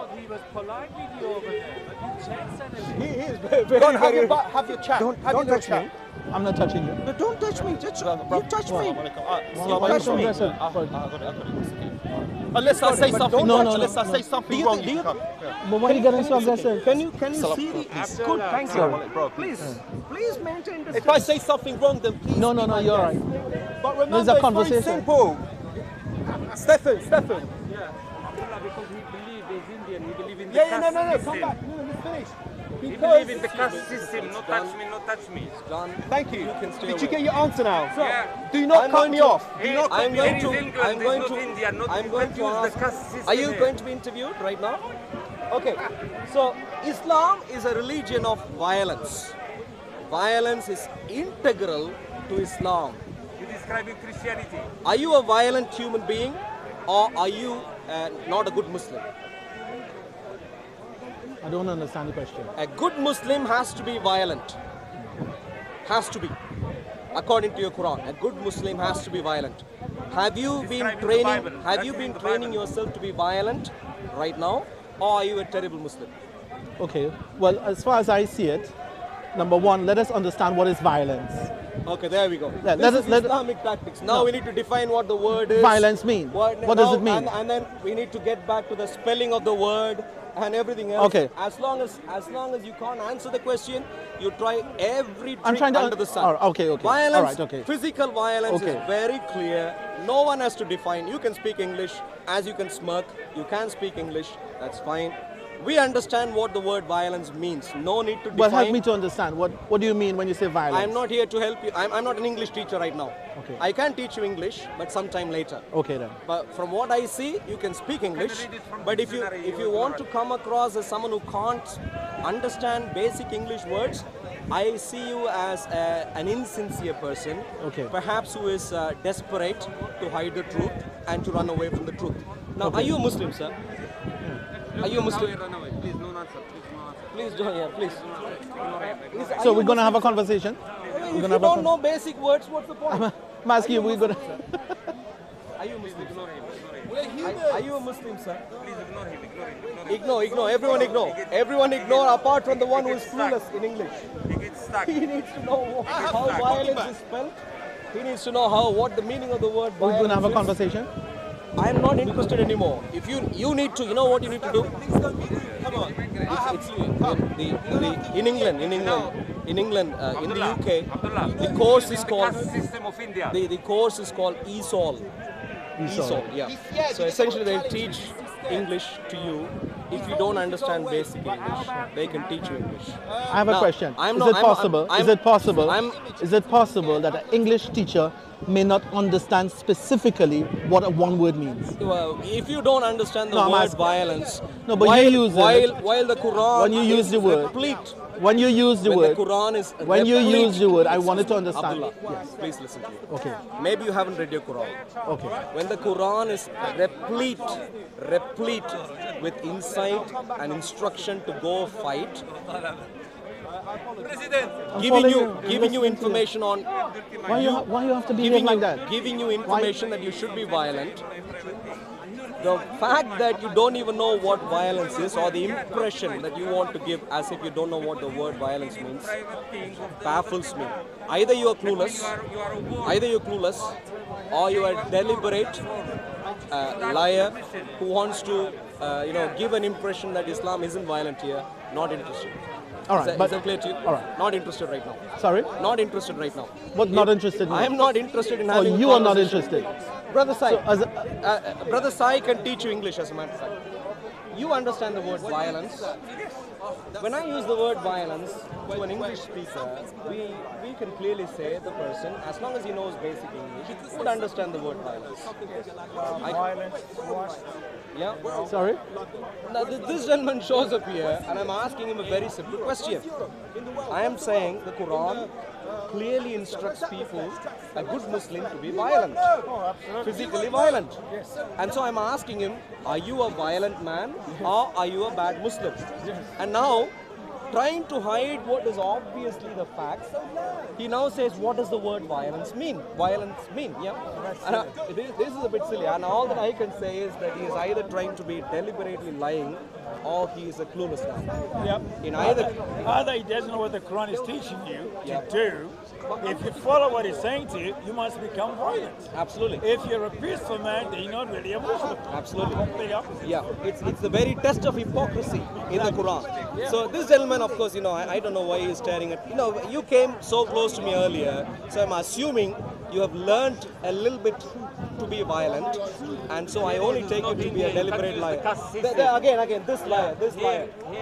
thought he was polite with you over there, but you changed anything. He is very, Go on, have have your chat. Don't touch me. I'm not touching you. No, don't touch me. Just, you touch me. Touch me. Unless I say something. No, unless I say something wrong. But why are you getting so aggressive? Can you see the it's good? Thank you. Bro, Please maintain the. If I say something wrong, then please. No, you're all right. But remember, There's a it's conversation. very simple. Stephen. Yeah, Abdullah, because he believes he's Indian, he believes in the Yeah, caste no, system. come back. No, let's finish. He believes in the caste system, no touch me. Thank you. Did you get your answer now? Yeah. Do not cut me off. I'm going to India, not I'm going to confuse ask. the caste system. Are you here. going to be interviewed right now? Okay. So Islam is a religion of violence. Violence is integral to Islam. You're describing Christianity. Are you a violent human being, or are you not a good Muslim? I don't understand the question. A good Muslim has to be violent. Has to be. According to your Quran, a good Muslim has to be violent. Have you been Describing the training? Bible. Have That's you in been the training Bible. yourself to be violent right now, or are you a terrible Muslim? Okay. Well, as far as I see it, number one, let us understand what is violence. Okay, there we go. Yeah, This is let- Islamic tactics. Now No. we need to define what the word is. Violence mean? What does it mean? And then we need to get back to the spelling of the word and everything else. Okay. As long as you can't answer the question, you try every trick I'm trying to under the sun. okay. Violence, All right, okay. physical violence Okay. is very clear. No one has to define. You can speak English as you can smirk. You can speak English. That's fine. We understand what the word violence means. No need to define. Well, help me to understand. What do you mean when you say violence? I'm not here to help you. I'm not an English teacher right now. Okay. I can teach you English, but sometime later. Okay then. But from what I see, you can speak English. read it from But if dictionary, you want to come across as someone who can't understand basic English words, I see you as an insincere person. Okay. Perhaps who is desperate to hide the truth and to run away from the truth. Now, are you a Muslim, sir? Are you a Muslim? Run away. Please, no answer. Please don't. Yeah, please. Are So you we're gonna have a Muslim? conversation. If you don't know basic words, what's the point? I'm asking you. We're gonna. Are you a Muslim? Ignore him. Are you a Muslim, sir? Please ignore him. Ignore. Everyone ignore. Everyone ignore apart from the one who is clueless in English. He gets stuck. He needs to know how violence is spelled. He needs to know what the meaning of the word We're violence gonna have a is. conversation. I am not interested anymore. If you need to, you know what you need to do? Come on. In England, in the UK, Abdullah, the course is the called caste system of India. the course is called ESOL. ESOL, yeah. So essentially they teach English to you. If you don't understand basic English, they can teach you English. I have a Now, question. I'm Is not- it I'm- possible? I'm- Is it possible? I'm- Is it possible that an English teacher may not understand specifically what a one word means? Well, if you don't understand the No, I'm word asking- violence, No, but while, you use it. while the Quran When you use is the word. replete, When you use the when word, the Quran is when you replete- use the word, I wanted to understand. Abdullah, please listen to me. Okay. Maybe you haven't read your Quran. Okay. When the Quran is replete with insight and instruction to go fight, President. giving you information on Why you have to behave giving like you, that? giving you information that you should be violent. The fact that you don't even know what violence is, or the impression that you want to give as if you don't know what the word violence means, baffles me. Either you are clueless, or you are a deliberate liar who wants to, give an impression that Islam isn't violent here. Not interested. All right, Is that clear to you? all right. Not interested right now. Sorry? Not interested right now. What not interested in? I am not interested in Oh, having. a you are not conversation. interested. Brother Sai, So as Brother Sai can teach you English as a matter of fact. You understand the word violence. When I use the word violence to an English speaker, we can clearly say the person, as long as he knows basic English, would understand the word violence. Yeah. sorry? Now, this gentleman shows up here, and I'm asking him a very simple question. I am saying the Quran clearly instructs people, a good Muslim, to be violent, physically violent. And so I'm asking him, are you a violent man or are you a bad Muslim? And now trying to hide what is obviously the facts. He now says, what does the word violence mean? Violence mean, yeah? And, this is a bit silly, and all that I can say is that he is either trying to be deliberately lying or he is a clueless man. Yep. In either he doesn't know what the Quran is teaching you to do. If you follow what he's saying to you, you must become violent. Absolutely. If you're a peaceful man, then you're not really a Muslim. Absolutely. Complete opposite. Yeah, it's the very test of hypocrisy in the Quran. So this gentleman, of course, I don't know why he's staring at. You came so close to me earlier, so I'm assuming you have learned a little bit to be violent, and so I only take you to be a deliberate liar. Again, this liar,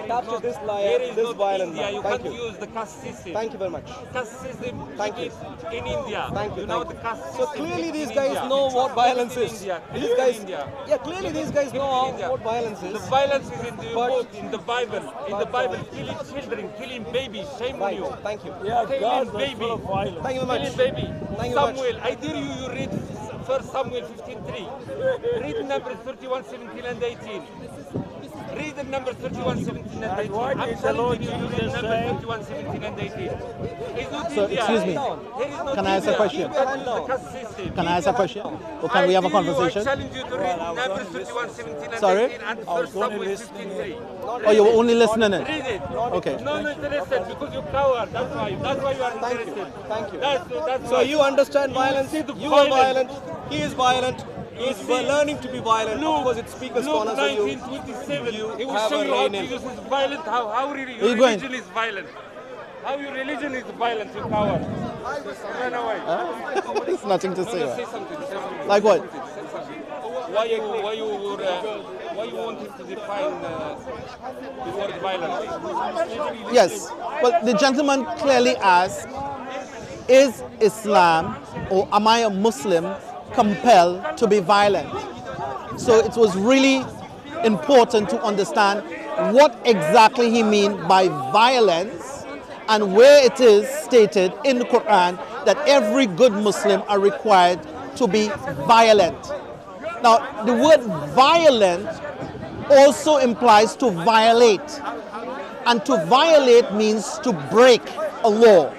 capture this liar, this violent man. You Thank can't you. use the caste system. Thank you very much. Caste system Thank you. in India. Thank you. You know thank the you. caste So system clearly these in guys India. know what violence In is. India. These In guys, India. yeah, clearly these guys know India. what violence is. The violence is in the But- book, in the Bible. In the Bible, killing children, killing babies. Shame on Right. you. Thank you. Yeah, Killing God was baby. full of violence. Thank you very much. Killing baby. Thank you very much. Samuel, I dare you read 1 Samuel 15:3. Read Numbers 31, 17 and 18. Read the number 31, 17 and 18. why I'm did the Lord telling you, Jesus number say- 31, 17 and 18. It's not Sir, India. excuse me. Here is not Can I ask a India. question? That is the caste system. Can I ask a question? Or can we have a conversation? I challenge you to read Numbers 31, 17 and Sorry? 18 and 1 Samuel 15:3. Oh, you were only listening in? Read it. Okay. No, not interested because you're coward. That's why you are Thank you. interested. Thank you. That's So why. you understand violence, see the you are violence. violent, he is violent, he is learning to be violent. Of course, it's speaker's Luke corner, so you 19:27. It will have show a you how rein in. Jesus is violent, how Where your you going? religion is violent. How your religion is violent, you coward. Run away. There's nothing to say. Say Right? something. Say something. Like what? Why you wanted to define the word violence? Yes. Well, the gentleman clearly asked, is Islam or am I a Muslim compelled to be violent? So it was really important to understand what exactly he means by violence and where it is stated in the Quran that every good Muslim are required to be violent. Now, the word violent also implies to violate. And to violate means to break a law.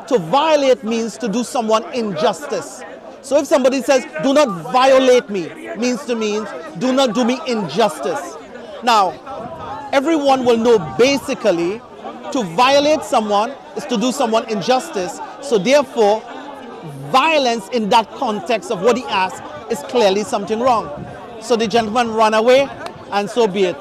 To violate means to do someone injustice. So if somebody says, do not violate me, means do not do me injustice. Now, everyone will know basically to violate someone is to do someone injustice. So therefore, violence in that context of what he asked is clearly something wrong. So the gentleman ran away, and so be it.